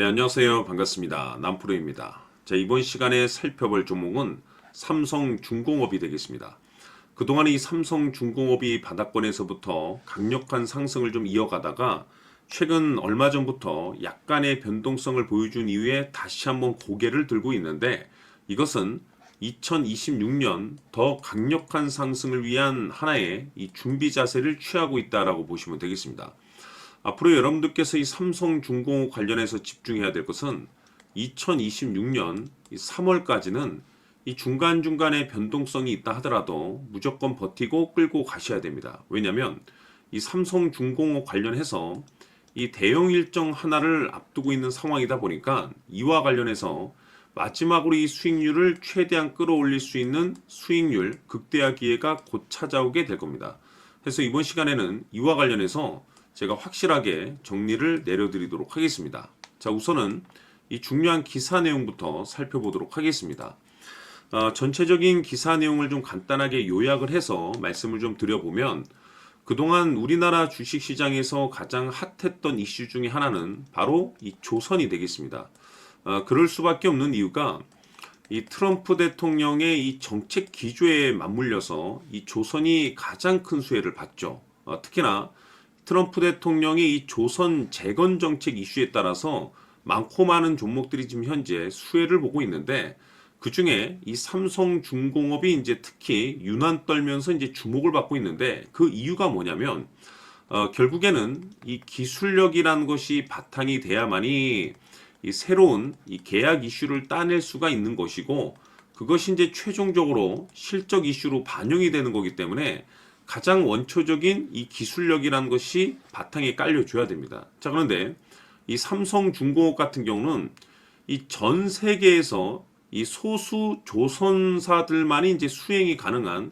안녕하세요. 반갑습니다. 남프로입니다. 자, 이번 시간에 살펴볼 종목은 삼성중공업이 되겠습니다. 그동안 이 삼성중공업이 바닥권에서부터 강력한 상승을 좀 이어가다가 최근 얼마 전부터 약간의 변동성을 보여준 이후에 다시 한번 고개를 들고 있는데, 이것은 2026년 더 강력한 상승을 위한 하나의 이 준비 자세를 취하고 있다라고 보시면 되겠습니다. 앞으로 여러분들께서 이 삼성중공업 관련해서 집중해야 될 것은 2026년 3월까지는 이 중간중간에 변동성이 있다 하더라도 무조건 버티고 끌고 가셔야 됩니다. 왜냐하면 이 삼성중공업 관련해서 이 대형 일정 하나를 앞두고 있는 상황이다 보니까 이와 관련해서 마지막으로 이 수익률을 최대한 끌어올릴 수 있는 수익률 극대화 기회가 곧 찾아오게 될 겁니다. 그래서 이번 시간에는 이와 관련해서 제가 확실하게 정리를 내려드리도록 하겠습니다. 자, 우선은 이 중요한 기사 내용부터 살펴보도록 하겠습니다. 전체적인 기사 내용을 좀 간단하게 요약을 해서 말씀을 좀 드려보면, 그동안 우리나라 주식시장에서 가장 핫했던 이슈 중에 하나는 바로 이 조선이 되겠습니다. 그럴 수밖에 없는 이유가 이 트럼프 대통령의 이 정책 기조에 맞물려서 이 조선이 가장 큰 수혜를 봤죠. 특히나 트럼프 대통령이 이 조선 재건 정책 이슈에 따라서 많고 많은 종목들이 지금 현재 수혜를 보고 있는데, 그 중에 이 삼성중공업이 이제 특히 유난 떨면서 이제 주목을 받고 있는데, 그 이유가 뭐냐면 결국에는 이 기술력이라는 것이 바탕이 돼야만이 이 새로운 이 계약 이슈를 따낼 수가 있는 것이고, 그것이 이제 최종적으로 실적 이슈로 반영이 되는 거기 때문에 가장 원초적인 이 기술력이라는 것이 바탕에 깔려줘야 됩니다. 자, 그런데 이 삼성중공업 같은 경우는 이 전 세계에서 이 소수 조선사들만이 이제 수행이 가능한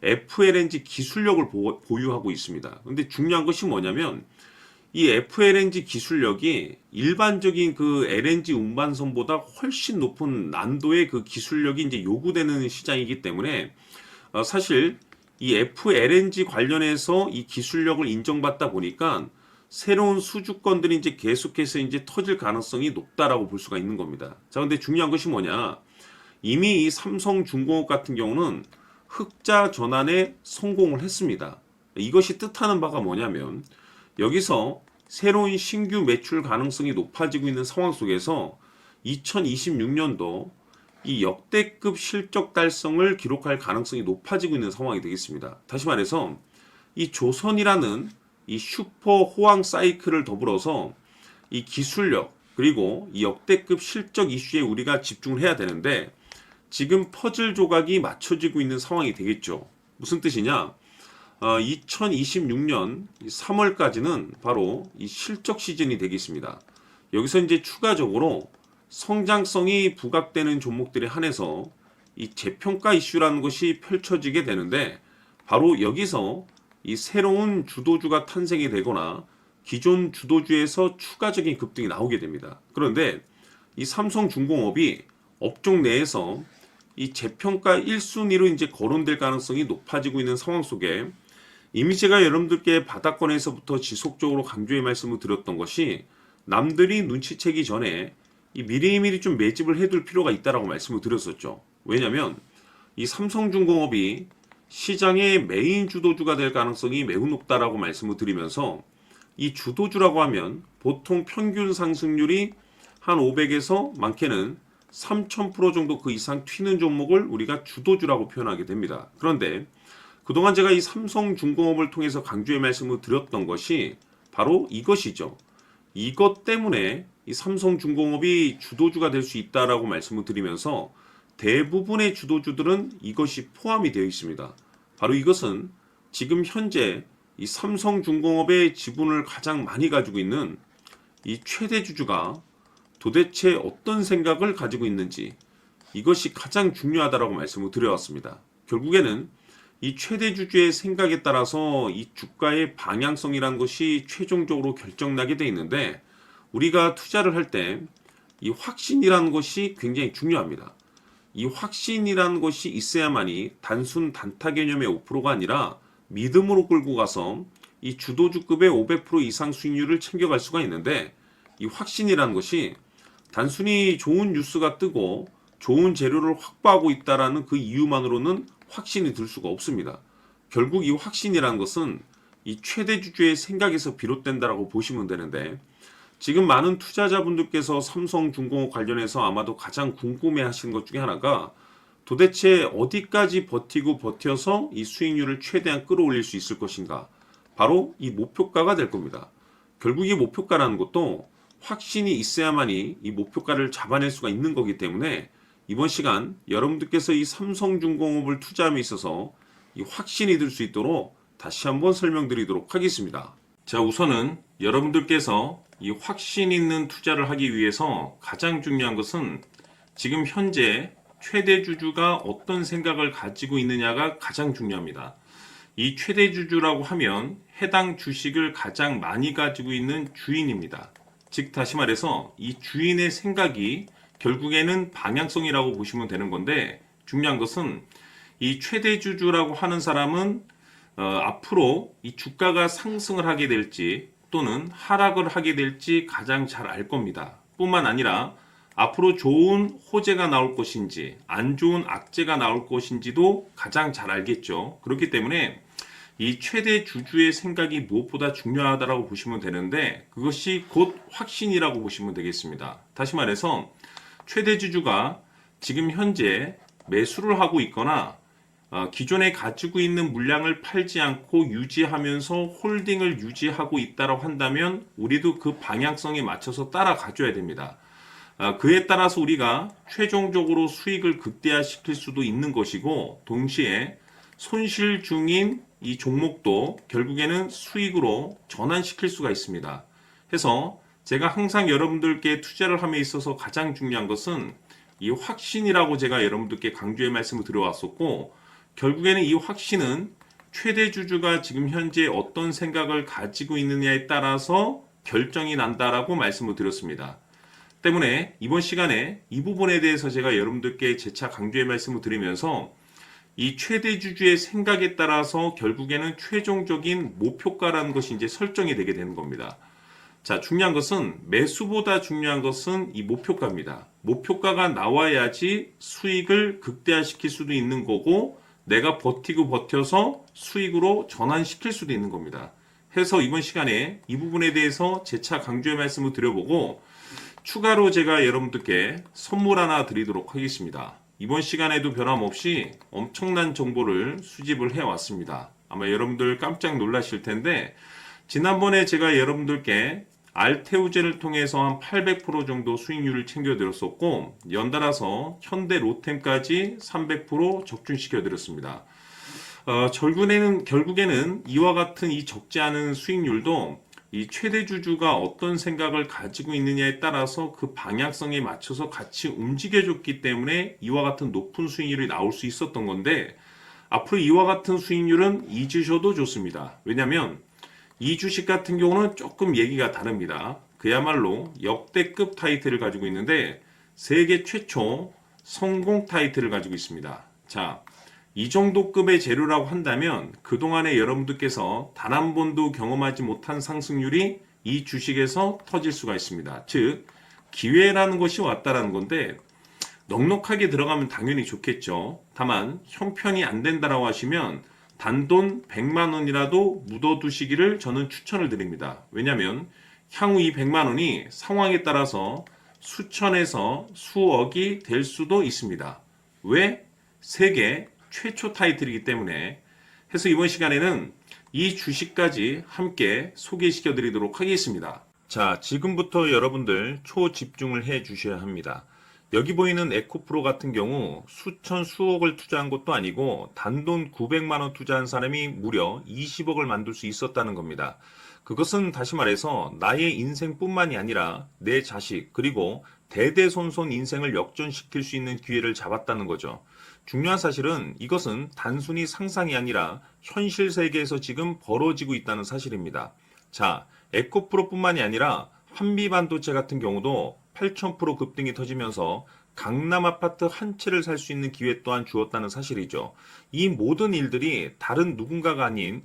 FLNG 기술력을 보유하고 있습니다. 근데 중요한 것이 뭐냐면 이 FLNG 기술력이 일반적인 그 LNG 운반선보다 훨씬 높은 난도의 그 기술력이 이제 요구되는 시장이기 때문에 사실 이 FLNG 관련해서 이 기술력을 인정받다 보니까 새로운 수주권들이 이제 계속해서 이제 터질 가능성이 높다라고 볼 수가 있는 겁니다. 자, 근데 중요한 것이 뭐냐? 이미 이 삼성중공업 같은 경우는 흑자 전환에 성공을 했습니다. 이것이 뜻하는 바가 뭐냐면 여기서 새로운 신규 매출 가능성이 높아지고 있는 상황 속에서 2026년도 이 역대급 실적 달성을 기록할 가능성이 높아지고 있는 상황이 되겠습니다. 다시 말해서 이 조선이라는 이 슈퍼 호황 사이클을 더불어서 이 기술력 그리고 이 역대급 실적 이슈에 우리가 집중을 해야 되는데, 지금 퍼즐 조각이 맞춰지고 있는 상황이 되겠죠. 무슨 뜻이냐? 2026년 3월까지는 바로 이 실적 시즌이 되겠습니다. 여기서 이제 추가적으로 성장성이 부각되는 종목들에 한해서 이 재평가 이슈라는 것이 펼쳐지게 되는데, 바로 여기서 이 새로운 주도주가 탄생이 되거나 기존 주도주에서 추가적인 급등이 나오게 됩니다. 그런데 이 삼성중공업이 업종 내에서 이 재평가 1순위로 이제 거론될 가능성이 높아지고 있는 상황 속에, 이미 제가 여러분들께 바닥권에서부터 지속적으로 강조의 말씀을 드렸던 것이, 남들이 눈치채기 전에 이 미리미리 좀 매집을 해둘 필요가 있다라고 말씀을 드렸었죠. 왜냐하면 이 삼성중공업이 시장의 메인 주도주가 될 가능성이 매우 높다라고 말씀을 드리면서, 이 주도주라고 하면 보통 평균 상승률이 한 500에서 많게는 3000% 정도 그 이상 튀는 종목을 우리가 주도주라고 표현하게 됩니다. 그런데 그동안 제가 이 삼성중공업을 통해서 강조의 말씀을 드렸던 것이 바로 이것이죠. 이것 때문에 이 삼성중공업이 주도주가 될 수 있다라고 말씀을 드리면서, 대부분의 주도주들은 이것이 포함이 되어 있습니다. 바로 이것은 지금 현재 이 삼성중공업의 지분을 가장 많이 가지고 있는 이 최대 주주가 도대체 어떤 생각을 가지고 있는지, 이것이 가장 중요하다라고 말씀을 드려왔습니다. 결국에는 이 최대 주주의 생각에 따라서 이 주가의 방향성이라는 것이 최종적으로 결정나게 돼 있는데, 우리가 투자를 할 때 이 확신이라는 것이 굉장히 중요합니다. 이 확신이라는 것이 있어야만이 단순 단타 개념의 5%가 아니라 믿음으로 끌고 가서 이 주도주급의 500% 이상 수익률을 챙겨갈 수가 있는데, 이 확신이라는 것이 단순히 좋은 뉴스가 뜨고 좋은 재료를 확보하고 있다라는 그 이유만으로는 확신이 들 수가 없습니다. 결국 이 확신이라는 것은 이 최대 주주의 생각에서 비롯된다라고 보시면 되는데, 지금 많은 투자자분들께서 삼성중공업 관련해서 아마도 가장 궁금해 하시는 것 중에 하나가 도대체 어디까지 버티고 버텨서 이 수익률을 최대한 끌어올릴 수 있을 것인가? 바로 이 목표가가 될 겁니다. 결국 이 목표가라는 것도 확신이 있어야만이 이 목표가를 잡아낼 수가 있는 거기 때문에 이번 시간 여러분들께서 이 삼성중공업을 투자함에 있어서 이 확신이 들 수 있도록 다시 한번 설명드리도록 하겠습니다. 자, 우선은 여러분들께서 이 확신 있는 투자를 하기 위해서 가장 중요한 것은 지금 현재 최대 주주가 어떤 생각을 가지고 있느냐가 가장 중요합니다. 이 최대 주주라고 하면 해당 주식을 가장 많이 가지고 있는 주인입니다. 즉 다시 말해서 이 주인의 생각이 결국에는 방향성이라고 보시면 되는 건데, 중요한 것은 이 최대 주주라고 하는 사람은 앞으로 이 주가가 상승을 하게 될지 또는 하락을 하게 될지 가장 잘 알 겁니다. 뿐만 아니라 앞으로 좋은 호재가 나올 것인지 안 좋은 악재가 나올 것인지도 가장 잘 알겠죠. 그렇기 때문에 이 최대 주주의 생각이 무엇보다 중요하다고 보시면 되는데, 그것이 곧 확신이라고 보시면 되겠습니다. 다시 말해서 최대 주주가 지금 현재 매수를 하고 있거나 기존에 가지고 있는 물량을 팔지 않고 유지하면서 홀딩을 유지하고 있다고 한다면 우리도 그 방향성에 맞춰서 따라가줘야 됩니다. 그에 따라서 우리가 최종적으로 수익을 극대화시킬 수도 있는 것이고, 동시에 손실 중인 이 종목도 결국에는 수익으로 전환시킬 수가 있습니다. 해서 제가 항상 여러분들께 투자를 함에 있어서 가장 중요한 것은 이 확신이라고 제가 여러분들께 강조의 말씀을 드려왔었고, 결국에는 이 확신은 최대 주주가 지금 현재 어떤 생각을 가지고 있느냐에 따라서 결정이 난다라고 말씀을 드렸습니다. 때문에 이번 시간에 이 부분에 대해서 제가 여러분들께 재차 강조의 말씀을 드리면서 이 최대 주주의 생각에 따라서 결국에는 최종적인 목표가라는 것이 이제 설정이 되게 되는 겁니다. 자, 중요한 것은 매수보다 중요한 것은 이 목표가입니다. 목표가가 나와야지 수익을 극대화시킬 수도 있는 거고, 내가 버티고 버텨서 수익으로 전환시킬 수도 있는 겁니다. 해서 이번 시간에 이 부분에 대해서 재차 강조의 말씀을 드려보고, 추가로 제가 여러분들께 선물 하나 드리도록 하겠습니다. 이번 시간에도 변함없이 엄청난 정보를 수집을 해왔습니다. 아마 여러분들 깜짝 놀라실 텐데, 지난번에 제가 여러분들께 알테우제를 통해서 한 800% 정도 수익률을 챙겨드렸었고, 연달아서 현대 로템까지 300% 적중시켜드렸습니다. 결국에는 이와 같은 이 적지 않은 수익률도 이 최대 주주가 어떤 생각을 가지고 있느냐에 따라서 그 방향성에 맞춰서 같이 움직여줬기 때문에 이와 같은 높은 수익률이 나올 수 있었던 건데, 앞으로 이와 같은 수익률은 잊으셔도 좋습니다. 왜냐하면 이 주식 같은 경우는 조금 얘기가 다릅니다. 그야말로 역대급 타이틀을 가지고 있는데 세계 최초 성공 타이틀을 가지고 있습니다. 자, 이 정도 급의 재료라고 한다면 그동안에 여러분들께서 단 한 번도 경험하지 못한 상승률이 이 주식에서 터질 수가 있습니다. 즉, 기회라는 것이 왔다라는 건데, 넉넉하게 들어가면 당연히 좋겠죠. 다만 형편이 안 된다라고 하시면 단돈 100만 원이라도 묻어두시기를 저는 추천을 드립니다. 왜냐하면 향후 이 100만 원이 상황에 따라서 수천에서 수억이 될 수도 있습니다. 왜? 세계 최초 타이틀이기 때문에. 해서 이번 시간에는 이 주식까지 함께 소개시켜 드리도록 하겠습니다. 자, 지금부터 여러분들 초집중을 해 주셔야 합니다. 여기 보이는 에코프로 같은 경우 수천 수억을 투자한 것도 아니고 단돈 900만 원 투자한 사람이 무려 20억을 만들 수 있었다는 겁니다. 그것은 다시 말해서 나의 인생뿐만이 아니라 내 자식 그리고 대대손손 인생을 역전시킬 수 있는 기회를 잡았다는 거죠. 중요한 사실은 이것은 단순히 상상이 아니라 현실 세계에서 지금 벌어지고 있다는 사실입니다. 자, 에코프로뿐만이 아니라 한미반도체 같은 경우도 8,000% 급등이 터지면서 강남 아파트 한 채를 살 수 있는 기회 또한 주었다는 사실이죠. 이 모든 일들이 다른 누군가가 아닌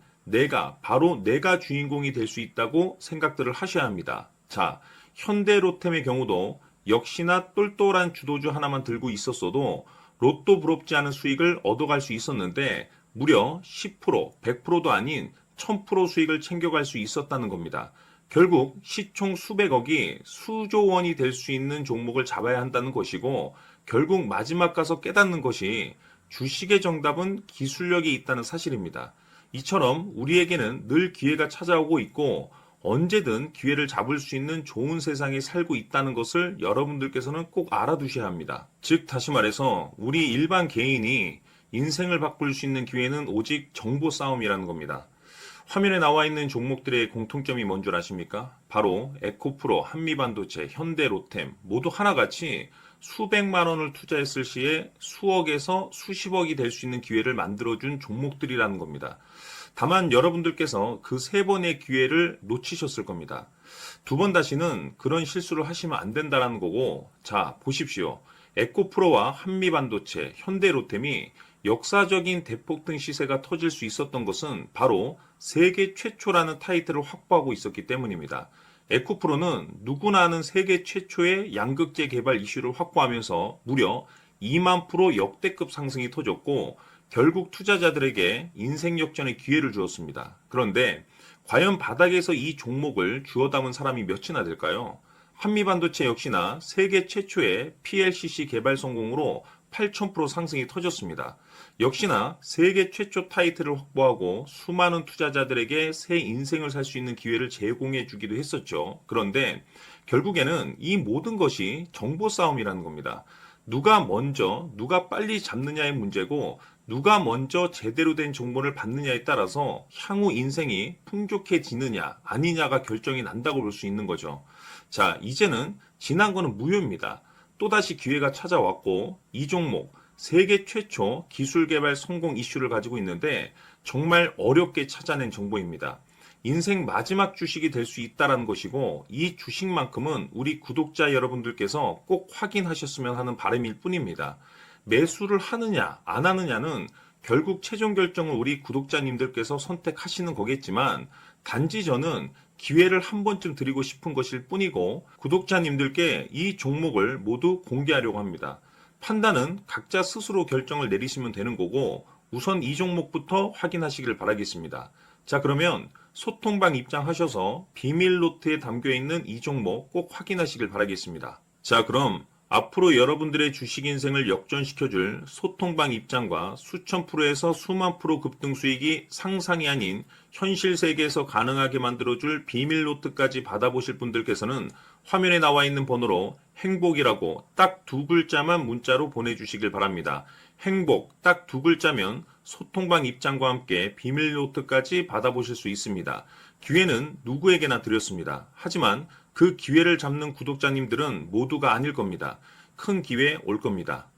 바로 내가 주인공이 될 수 있다고 생각들을 하셔야 합니다. 자, 현대로템의 경우도 역시나 똘똘한 주도주 하나만 들고 있었어도 로또 부럽지 않은 수익을 얻어갈 수 있었는데 무려 10%, 100%도 아닌 1000% 수익을 챙겨갈 수 있었다는 겁니다. 결국 시총 수백억이 수조 원이 될 수 있는 종목을 잡아야 한다는 것이고 결국 마지막 가서 깨닫는 것이 주식의 정답은 기술력이 있다는 사실입니다. 이처럼 우리에게는 늘 기회가 찾아오고 있고 언제든 기회를 잡을 수 있는 좋은 세상에 살고 있다는 것을 여러분들께서는 꼭 알아두셔야 합니다. 즉 다시 말해서 우리 일반 개인이 인생을 바꿀 수 있는 기회는 오직 정보 싸움이라는 겁니다. 화면에 나와 있는 종목들의 공통점이 뭔 줄 아십니까? 바로 에코프로, 한미반도체, 현대로템 모두 하나같이 수백만 원을 투자했을 시에 수억에서 수십억이 될 수 있는 기회를 만들어준 종목들이라는 겁니다. 다만 여러분들께서 그 세 번의 기회를 놓치셨을 겁니다. 두 번 다시는 그런 실수를 하시면 안 된다는 거고, 자, 보십시오. 에코프로와 한미반도체, 현대로템이 역사적인 대폭등 시세가 터질 수 있었던 것은 바로 세계 최초라는 타이틀을 확보하고 있었기 때문입니다. 에코프로는 누구나 아는 세계 최초의 양극재 개발 이슈를 확보하면서 무려 2만 프로 역대급 상승이 터졌고 결국 투자자들에게 인생 역전의 기회를 주었습니다. 그런데 과연 바닥에서 이 종목을 주워 담은 사람이 몇이나 될까요? 한미반도체 역시나 세계 최초의 PLCC 개발 성공으로 8000% 상승이 터졌습니다. 역시나 세계 최초 타이틀을 확보하고 수많은 투자자들에게 새 인생을 살 수 있는 기회를 제공해 주기도 했었죠. 그런데 결국에는 이 모든 것이 정보 싸움이라는 겁니다. 누가 먼저, 누가 빨리 잡느냐의 문제고 누가 먼저 제대로 된 정보를 받느냐에 따라서 향후 인생이 풍족해지느냐 아니냐가 결정이 난다고 볼 수 있는 거죠. 자, 이제는 지난 거는 무효입니다. 또다시 기회가 찾아왔고 이 종목 세계 최초 기술 개발 성공 이슈를 가지고 있는데 정말 어렵게 찾아낸 정보입니다. 인생 마지막 주식이 될 수 있다는 것이고 이 주식만큼은 우리 구독자 여러분들께서 꼭 확인하셨으면 하는 바람일 뿐입니다. 매수를 하느냐 안 하느냐는 결국 최종 결정을 우리 구독자님들께서 선택하시는 거겠지만 단지 저는 기회를 한 번쯤 드리고 싶은 것일 뿐이고 구독자님들께 이 종목을 모두 공개하려고 합니다. 판단은 각자 스스로 결정을 내리시면 되는 거고 우선 이 종목부터 확인하시길 바라겠습니다. 자, 그러면 소통방 입장하셔서 비밀 노트에 담겨 있는 이 종목 꼭 확인하시길 바라겠습니다. 자, 그럼 앞으로 여러분들의 주식 인생을 역전시켜줄 소통방 입장과 수천 프로에서 수만 프로 급등 수익이 상상이 아닌 현실 세계에서 가능하게 만들어줄 비밀 노트까지 받아보실 분들께서는 화면에 나와 있는 번호로 행복이라고 딱 두 글자만 문자로 보내주시길 바랍니다. 행복 딱 두 글자면 소통방 입장과 함께 비밀 노트까지 받아보실 수 있습니다. 기회는 누구에게나 드렸습니다. 하지만 그 기회를 잡는 구독자님들은 모두가 아닐 겁니다. 큰 기회 올 겁니다.